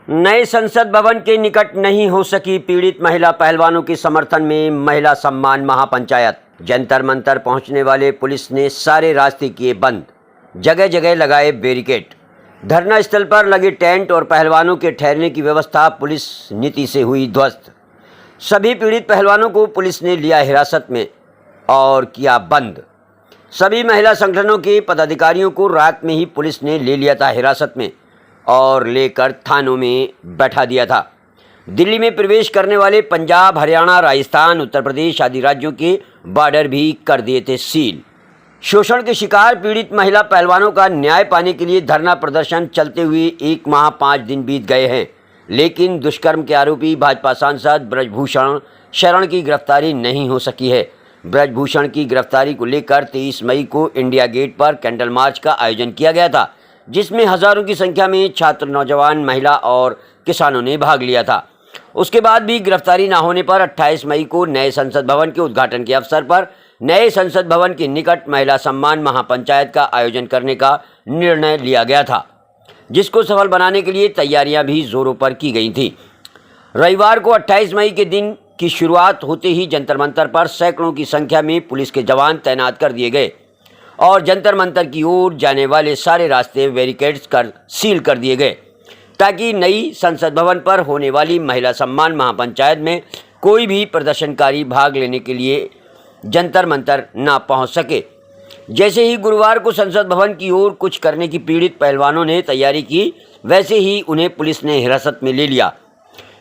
नए संसद भवन के निकट नहीं हो सकी पीड़ित महिला पहलवानों के समर्थन में महिला सम्मान महापंचायत। जंतर मंतर पहुंचने वाले पुलिस ने सारे रास्ते किए बंद, जगह जगह लगाए बैरिकेड। धरना स्थल पर लगे टेंट और पहलवानों के ठहरने की व्यवस्था पुलिस नीति से हुई ध्वस्त। सभी पीड़ित पहलवानों को पुलिस ने लिया हिरासत में और किया बंद। सभी महिला संगठनों के पदाधिकारियों को रात में ही पुलिस ने ले लिया था हिरासत में और लेकर थानों में बैठा दिया था। दिल्ली में प्रवेश करने वाले पंजाब, हरियाणा, राजस्थान, उत्तर प्रदेश आदि राज्यों के बॉर्डर भी कर दिए थे सील। शोषण के शिकार पीड़ित महिला पहलवानों का न्याय पाने के लिए धरना प्रदर्शन चलते हुए 1 माह 5 दिन बीत गए हैं, लेकिन दुष्कर्म के आरोपी भाजपा सांसद ब्रजभूषण शरण की गिरफ्तारी नहीं हो सकी है। ब्रजभूषण की गिरफ्तारी को लेकर 23 मई को इंडिया गेट पर कैंडल मार्च का आयोजन किया गया था, जिसमें हजारों की संख्या में छात्र, नौजवान, महिला और किसानों ने भाग लिया था। उसके बाद भी गिरफ्तारी न होने पर 28 मई को नए संसद भवन के उद्घाटन के अवसर पर नए संसद भवन के निकट महिला सम्मान महापंचायत का आयोजन करने का निर्णय लिया गया था, जिसको सफल बनाने के लिए तैयारियां भी जोरों पर की गई थी। रविवार को 28 मई के दिन की शुरुआत होते ही जंतर मंतर पर सैकड़ों की संख्या में पुलिस के जवान तैनात कर दिए गए और जंतर मंतर की ओर जाने वाले सारे रास्ते बैरिकेड्स कर सील कर दिए गए, ताकि नई संसद भवन पर होने वाली महिला सम्मान महापंचायत में कोई भी प्रदर्शनकारी भाग लेने के लिए जंतर मंतर ना पहुंच सके। जैसे ही गुरुवार को संसद भवन की ओर कुछ करने की पीड़ित पहलवानों ने तैयारी की, वैसे ही उन्हें पुलिस ने हिरासत में ले लिया।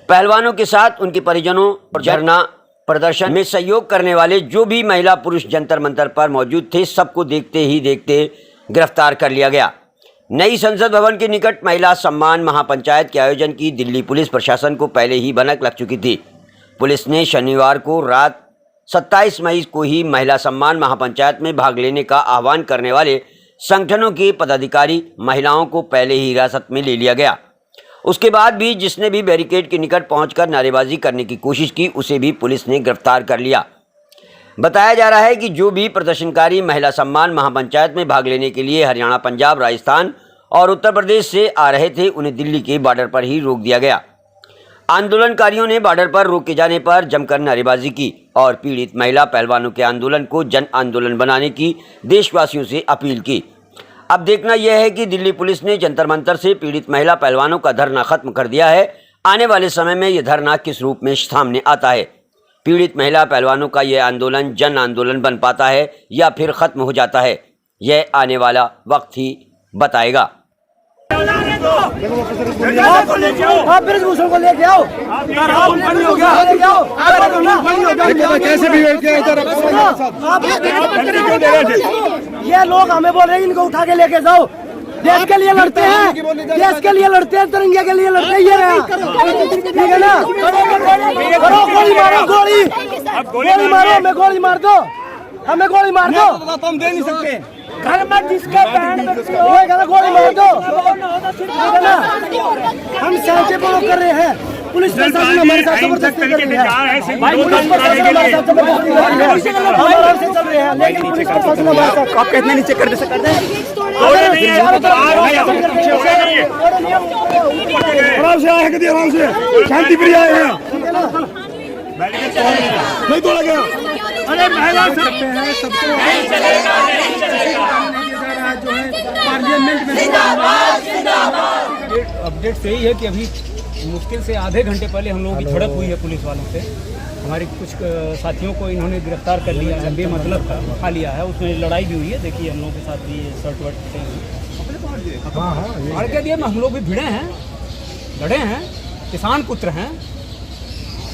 पहलवानों के साथ उनके परिजनों और धरना प्रदर्शन में सहयोग करने वाले जो भी महिला पुरुष जंतर मंतर पर मौजूद थे, सबको देखते ही देखते गिरफ्तार कर लिया गया। नई संसद भवन के निकट महिला सम्मान महापंचायत के आयोजन की दिल्ली पुलिस प्रशासन को पहले ही भनक लग चुकी थी। पुलिस ने शनिवार को रात 27 मई को ही महिला सम्मान महापंचायत में भाग लेने का आह्वान करने वाले संगठनों के पदाधिकारी महिलाओं को पहले ही हिरासत में ले लिया गया। उसके बाद भी जिसने भी बैरिकेड के निकट पहुंचकर नारेबाजी करने की कोशिश की, उसे भी पुलिस ने गिरफ्तार कर लिया। बताया जा रहा है कि जो भी प्रदर्शनकारी महिला सम्मान महापंचायत में भाग लेने के लिए हरियाणा, पंजाब, राजस्थान और उत्तर प्रदेश से आ रहे थे, उन्हें दिल्ली के बॉर्डर पर ही रोक दिया गया। आंदोलनकारियों ने बॉर्डर पर रोके जाने पर जमकर नारेबाजी की और पीड़ित महिला पहलवानों के आंदोलन को जन आंदोलन बनाने की देशवासियों से अपील की। अब देखना यह है कि दिल्ली पुलिस ने जंतर मंतर से पीड़ित महिला पहलवानों का धरना खत्म कर दिया है। आने वाले समय में यह धरना किस रूप में सामने आता है, पीड़ित महिला पहलवानों का यह आंदोलन जन आंदोलन बन पाता है या फिर खत्म हो जाता है, यह आने वाला वक्त ही बताएगा। ब्रजभूषण को लेके आओ, कैसे भी ये लोग हमें बोल रहे हैं इनको उठा के लेके जाओ। देश के लिए लड़ते हैं, देश के लिए लड़ते हैं, तिरंगे के लिए लड़ते हैं। ये ठीक है ना? करो गोली मारो, गोली मारो, हमें गोली मार दो, हमें गोली मार दो। तो हम दे नहीं सकते घर में जिसके गोली मार दो, ठीक है ना? हम सहजे को कर रहे हैं। पुलिस प्रशासन हमारे साथ जबरदस्ती कर रही है भाई, पुलिस प्रशासन हमारे साथ जबरदस्ती कर रही है। हम आराम से चल रहे हैं, लेकिन पुलिस प्रशासन हमारे साथ आप कितने नीचे कर दे आराम से आए हैं, आराम से शांति प्रिय आए हैं, नहीं तोड़ा गया। अरे महिला सकते हैं सबको जो है पार्लियामेंट में। अपडेट से ही है कि अभी मुश्किल से आधे घंटे पहले हम लोगों की झड़प हुई है पुलिस वालों से। हमारे कुछ साथियों को इन्होंने गिरफ्तार कर लिया है, बेमतलब का उठा लिया है, उसमें लड़ाई भी हुई है। देखिए हम लोगों के साथ भी शर्ट वर्ट फाड़ के दिए, हम लोग भी भिड़े हैं, लड़े हैं, किसान पुत्र हैं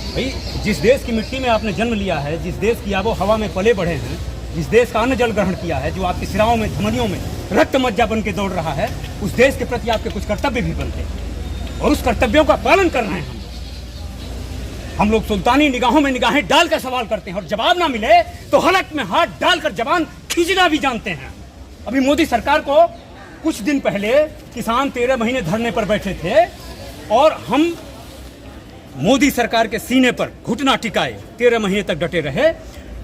भाई। जिस देश की मिट्टी में आपने जन्म लिया है, जिस देश की आबो हवा में पले बढ़े हैं, जिस देश का अन्न जल ग्रहण किया है, जो आपकी सिराओं में, धमनियों में रक्त मज्जा बन के दौड़ रहा है, उस देश के प्रति आपके कुछ कर्तव्य भी बनते हैं और उस कर्तव्यों का पालन कर रहे हैं। हम लोग सुल्तानी निगाहों में निगाहें डालकर सवाल करते हैं और जवाब ना मिले तो हलक में हाथ डालकर जवान खींचना भी जानते हैं। अभी मोदी सरकार को कुछ दिन पहले किसान 13 महीने धरने पर बैठे थे और हम मोदी सरकार के सीने पर घुटना टिकाए 13 महीने तक डटे रहे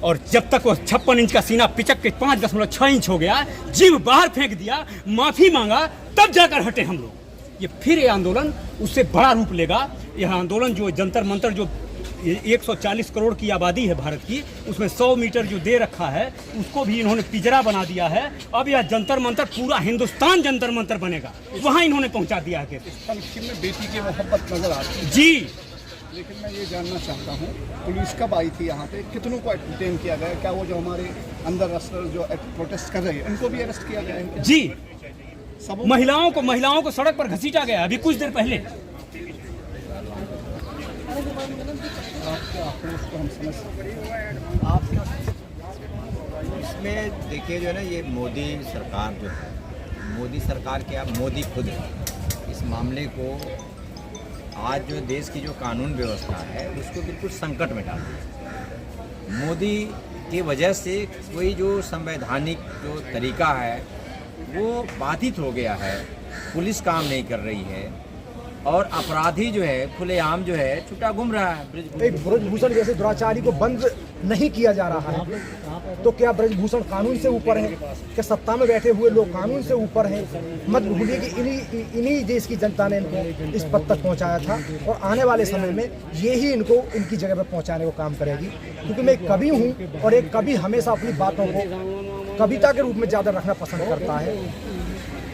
और जब तक वो 56 इंच का सीना पिचक के 5.6 इंच हो गया, जीभ बाहर फेंक दिया, माफी मांगा, तब जाकर हटे हम लोग। ये फिर ये आंदोलन उससे बड़ा रूप लेगा। यह आंदोलन जो जंतर मंतर जो 140 करोड़ की आबादी है भारत की, उसमें 100 मीटर जो दे रखा है उसको भी इन्होंने पिंजरा बना दिया है। अब यह जंतर मंतर पूरा हिंदुस्तान जंतर मंतर बनेगा, वहाँ इन्होंने पहुँचा दिया है। पंक्ति में बेटी की मोहब्बत नजर आती है जी, लेकिन मैं ये जानना चाहता हूँ, पुलिस कब आई थी यहाँ पे, कितनों को डिटेन किया गया, क्या वो जो हमारे अंदर जो प्रोटेस्ट कर रहे हैं उनको भी अरेस्ट किया गया है क्या? जी, सब महिलाओं को सड़क पर घसीटा गया अभी कुछ देर पहले। आपके आक्रोश को हम समझ सकते हैं। आपका इसमें देखिए जो है ना, ये मोदी सरकार जो है, मोदी सरकार क्या, मोदी खुद इस मामले को आज जो देश की जो कानून व्यवस्था है उसको बिल्कुल संकट में डाल दिया। मोदी की वजह से कोई जो संवैधानिक जो तरीका है वो बाधित हो गया है, पुलिस काम नहीं कर रही है और अपराधी जो है खुलेआम जो है छुट्टा घूम रहा है। ब्रजभूषण जैसे दुराचारी को बंद नहीं किया जा रहा है, तो क्या ब्रजभूषण कानून से ऊपर है? क्या सत्ता में बैठे हुए लोग कानून से ऊपर हैं? मत भूलिए कि इन्हीं देश की जनता ने इनको इस पद तक पहुंचाया था और आने वाले समय में ये ही इनको इनकी जगह पर पहुंचाने को काम करेगी। क्योंकि मैं एक कवि हूँ और एक कवि हमेशा अपनी बातों को कविता के रूप में ज़्यादा रखना पसंद करता है।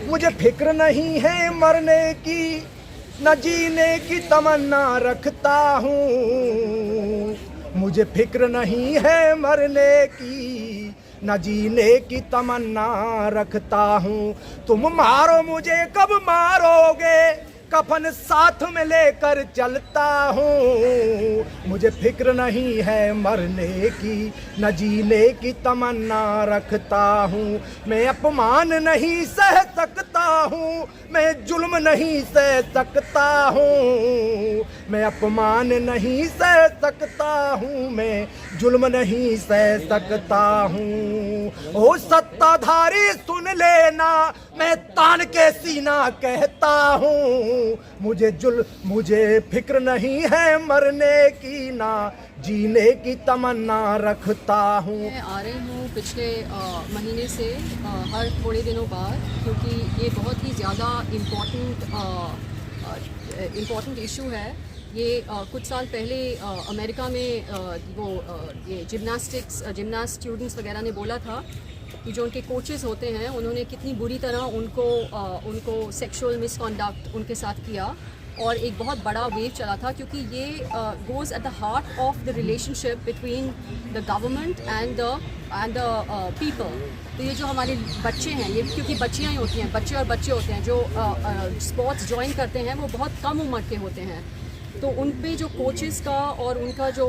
मुझे फिक्र नहीं है मरने की, न जीने की तमन्ना रखता हूँ। मुझे फिक्र नहीं है मरने की, न जीने की तमन्ना रखता हूँ। तुम मारो मुझे कब मारोगे, कफन साथ में लेकर चलता हूँ। मुझे फिक्र नहीं है मरने की, न जीने की तमन्ना रखता हूँ। मैं अपमान नहीं सह सकता हूँ, मैं जुल्म नहीं सह सकता हूँ। मैं अपमान नहीं सह सकता हूँ, मैं जुल्म नहीं सह सकता हूँ। ओ सत्ताधारी सुन लेना, मैं तान के सीना कहता हूँ। मुझे फिक्र नहीं है मरने की, ना जीने की तमन्ना रखता हूँ। मैं आ रही हूँ पिछले महीने से हर थोड़े दिनों बाद, क्योंकि ये बहुत ही ज़्यादा इम्पोर्टेंट इशू है। ये कुछ साल पहले अमेरिका में ये जिम्नास्ट स्टूडेंट्स वगैरह ने बोला था कि जो उनके कोचेस होते हैं उन्होंने कितनी बुरी तरह उनको सेक्सुअल मिसकॉन्डक्ट उनके साथ किया, और एक बहुत बड़ा वेव चला था, क्योंकि ये goes at the heart of the relationship between the government and the people. तो ये जो हमारे बच्चे हैं, ये क्योंकि बच्चियाँ ही होती हैं, बच्चे और बच्चे होते हैं जो स्पोर्ट्स ज्वाइन करते हैं, वो बहुत कम उम्र के होते हैं। तो उन पे जो कोचेस का और उनका जो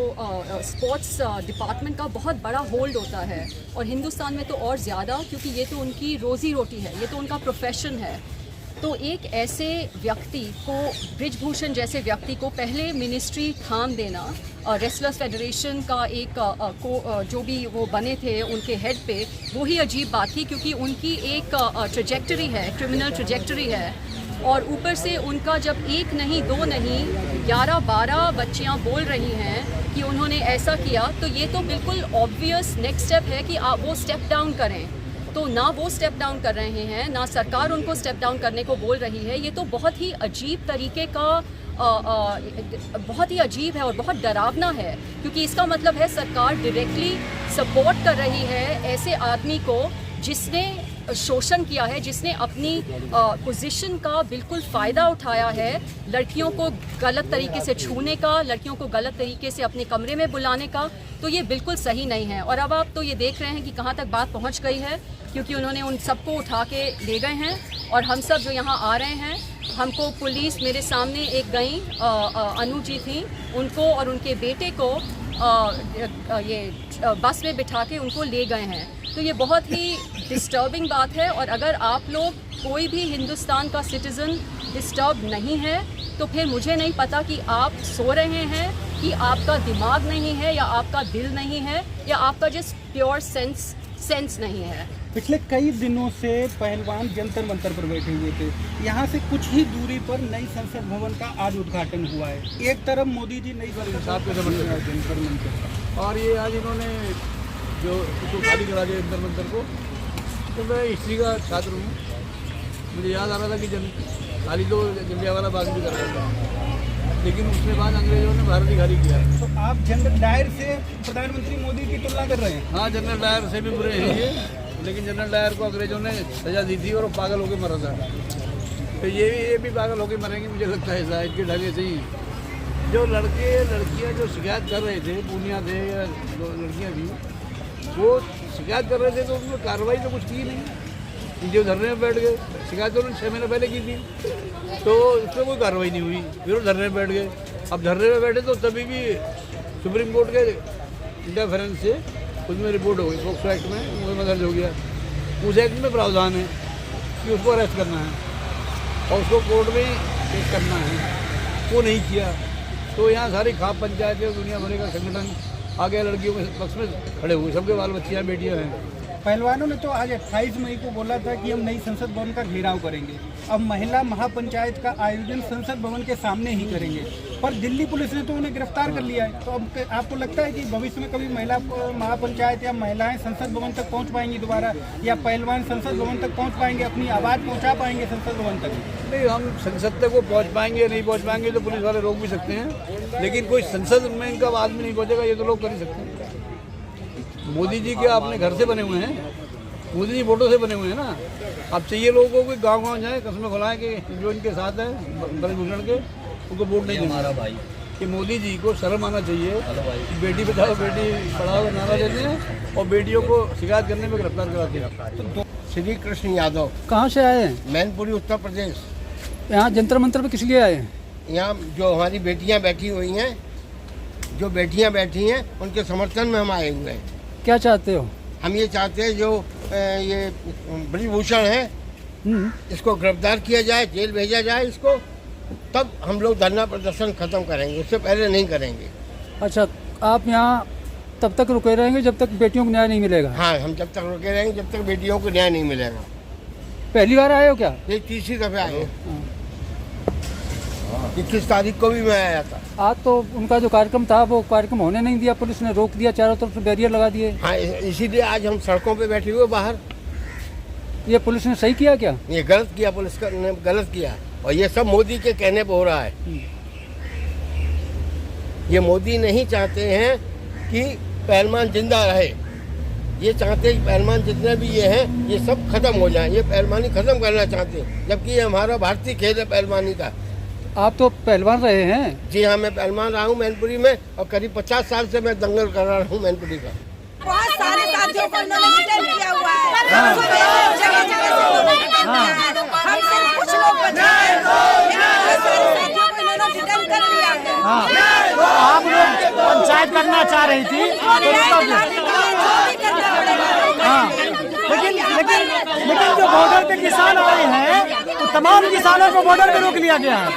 स्पोर्ट्स डिपार्टमेंट का बहुत बड़ा होल्ड होता है, और हिंदुस्तान में तो और ज़्यादा, क्योंकि ये तो उनकी रोज़ी रोटी है, ये तो उनका प्रोफेशन है। तो एक ऐसे व्यक्ति को, ब्रिजभूषण जैसे व्यक्ति को पहले मिनिस्ट्री थाम देना, रेसलर्स फेडरेशन का एक जो भी वो बने थे उनके हेड पे, वो ही अजीब बात थी, क्योंकि उनकी एक ट्रैजेक्टरी है, क्रिमिनल ट्रैजेक्टरी है, और ऊपर से उनका जब एक नहीं दो नहीं 11-12 बच्चियां बोल रही हैं कि उन्होंने ऐसा किया, तो ये तो बिल्कुल ऑब्वियस नेक्स्ट स्टेप है कि आप वो स्टेप डाउन करें। तो ना वो स्टेप डाउन कर रहे हैं, ना सरकार उनको स्टेप डाउन करने को बोल रही है। ये तो बहुत ही अजीब तरीके का बहुत ही अजीब है और बहुत डरावना है, क्योंकि इसका मतलब है सरकार डायरेक्टली सपोर्ट कर रही है ऐसे आदमी को जिसने शोषण किया है, जिसने अपनी पोजीशन का बिल्कुल फ़ायदा उठाया है, लड़कियों को गलत तरीके से छूने का, लड़कियों को गलत तरीके से अपने कमरे में बुलाने का। तो ये बिल्कुल सही नहीं है। और अब आप तो ये देख रहे हैं कि कहाँ तक बात पहुँच गई है, क्योंकि उन्होंने उन सबको उठा के ले गए हैं, और हम सब जो यहाँ आ रहे हैं, हमको पुलिस, मेरे सामने एक गई अनु जी थी, उनको और उनके बेटे को ये बस में बिठा के उनको ले गए हैं। तो ये बहुत ही डिस्टर्बिंग बात है, और अगर आप लोग कोई भी हिंदुस्तान का सिटीज़न डिस्टर्ब नहीं है, तो फिर मुझे नहीं पता कि आप सो रहे हैं, कि आपका दिमाग नहीं है, या आपका दिल नहीं है, या आपका जस्ट प्योर सेंस नहीं है। पिछले कई दिनों से पहलवान जंतर मंतर पर बैठे हुए थे। यहाँ से कुछ ही दूरी पर नई संसद भवन का आज उद्घाटन हुआ है। एक तरफ मोदी जी नई संसद जंतर मंतर, और ये आज इन्होंने जो इसको खाली करा दिया जंतर मंतर को। तो मैं हिस्ट्री का छात्र हूँ, मुझे याद आ रहा था कि खाली तो जलियांवाला बाग भी कर रहा था, लेकिन उसके बाद अंग्रेजों ने भारत ही खाली किया। तो आप जनरल डायर से प्रधानमंत्री मोदी की तुलना कर रहे हैं? हाँ, जनरल डायर से भी बुरे हैं ये, लेकिन जनरल डायर को अंग्रेजों ने सजा दी थी और वो पागल होकर मरा था। तो ये भी पागल होकर मरेंगे मुझे लगता है शायद के ढंगे से ही। जो लड़के लड़कियाँ जो शिकायत कर रहे थे, पूनिया थे या लड़कियाँ थी, वो शिकायत कर रहे थे तो उन्होंने कार्रवाई तो कुछ की नहीं। जो धरने में बैठ गए, शिकायत तो उन्होंने 6 महीने पहले की थी, तो उस पर कोई कार्रवाई नहीं हुई, फिर वो धरने में बैठ गए। अब धरने में बैठे तो तभी भी सुप्रीम कोर्ट के इंटरफेरेंस से उसमें रिपोर्ट हो गई, पोक्सो एक्ट में मुकदमा दर्ज हो गया। उस एक्ट में प्रावधान है कि उसको अरेस्ट करना है और उसको कोर्ट में पेश करना है, वो नहीं किया। तो यहाँ सारी खाप पंचायतें, दुनिया भर का संगठन आ गया, लड़कियों के पक्ष में खड़े हुए, सबके बाल बच्चियाँ बेटियाँ हैं। पहलवानों ने तो आज 28 मई को बोला था कि हम नई संसद भवन का घेराव करेंगे। अब महिला महापंचायत का आयोजन संसद भवन के सामने ही करेंगे, पर दिल्ली पुलिस ने तो उन्हें गिरफ्तार कर लिया है। तो अब आपको लगता है कि भविष्य में कभी महिला महापंचायत या महिलाएं संसद भवन तक पहुंच पाएंगी दोबारा, या पहलवान संसद भवन तक पहुंच पाएंगे, अपनी आवाज़ पहुंचा पाएंगे संसद भवन तक? नहीं, हम संसद तक वो पहुँच पाएंगे या नहीं पहुँच पाएंगे तो पुलिस वाले रोक भी सकते हैं, लेकिन कोई संसद में इनका आदमी नहीं पहुँचेगा ये तो लोग कर ही सकते हैं। मोदी जी के अपने घर से बने हुए हैं, मोदी जी वोटों से बने हुए हैं ना। अब चाहिए लोगों को गांव-गांव जाए, कस्में खुलाएं कि जो इनके साथ है ब्रजभूषण के, उनको वोट नहीं देना। हमारा भाई कि मोदी जी को शर्म आना चाहिए कि बेटी बचाओ बेटी पढ़ाओ का नारा देते हैं और बेटियों को शिकायत करने में गिरफ्तार कराते हैं। तो श्री कृष्ण यादव। कहाँ से आए हैं? मैनपुरी, उत्तर प्रदेश। यहाँ जंतर मंतर पे किस लिए आए हैं? यहाँ जो हमारी बेटियाँ बैठी हुई हैं, जो बेटियाँ बैठी हैं, उनके समर्थन में हम आए हुए हैं। क्या चाहते हो? हम ये चाहते हैं जो ये ब्रजभूषण है, इसको गिरफ्तार किया जाए, जेल भेजा जाए इसको, तब हम लोग धरना प्रदर्शन खत्म करेंगे, उससे पहले नहीं करेंगे। अच्छा, आप यहाँ तब तक रुके रहेंगे जब तक बेटियों को न्याय नहीं मिलेगा? हाँ, हम जब तक रुके रहेंगे जब तक बेटियों को न्याय नहीं मिलेगा। पहली बार आए हो क्या? ये तीसरी दफे आए हैं। 21 तारीख को भी मैं आया था। आज तो उनका जो कार्यक्रम था वो कार्यक्रम होने नहीं दिया, पुलिस ने रोक दिया, चारों तरफ से बैरियर लगा दिए। हाँ, इसीलिए आज हम सड़कों पे बैठे हुए बाहर। ये पुलिस ने सही किया क्या? ये गलत किया, पुलिस ने गलत किया, और ये सब मोदी के कहने पे हो रहा है। ये मोदी नहीं चाहते हैं कि पहलवान जिंदा रहे, ये चाहते हैं कि पहलवान जितने भी ये हैं ये सब खत्म हो जाएं, ये पहलवानी खत्म करना चाहते हैं, जबकि ये हमारा भारतीय खेल है पहलवानी का। आप तो पहलवान रहे हैं? जी हाँ, मैं पहलवान रहा हूँ मैनपुरी में, और करीब 50 साल से मैं दंगल कर रहा हूँ मैनपुरी का। बहुत सारे साथियों को उन्होंने डिटेन किया हुआ है, जगह जगह से उन्होंने डिटेन किया है। हम सिर्फ कुछ लोग बचे हैं, बहुत सारे साथियों को इन्होंने डिटेन कर लिया है। तो आप लोग पंचायत करना चाह रही थी, लेकिन जो बॉर्डर पे किसान आए हैं तो तमाम किसानों को बॉर्डर पे रोक लिया गया है।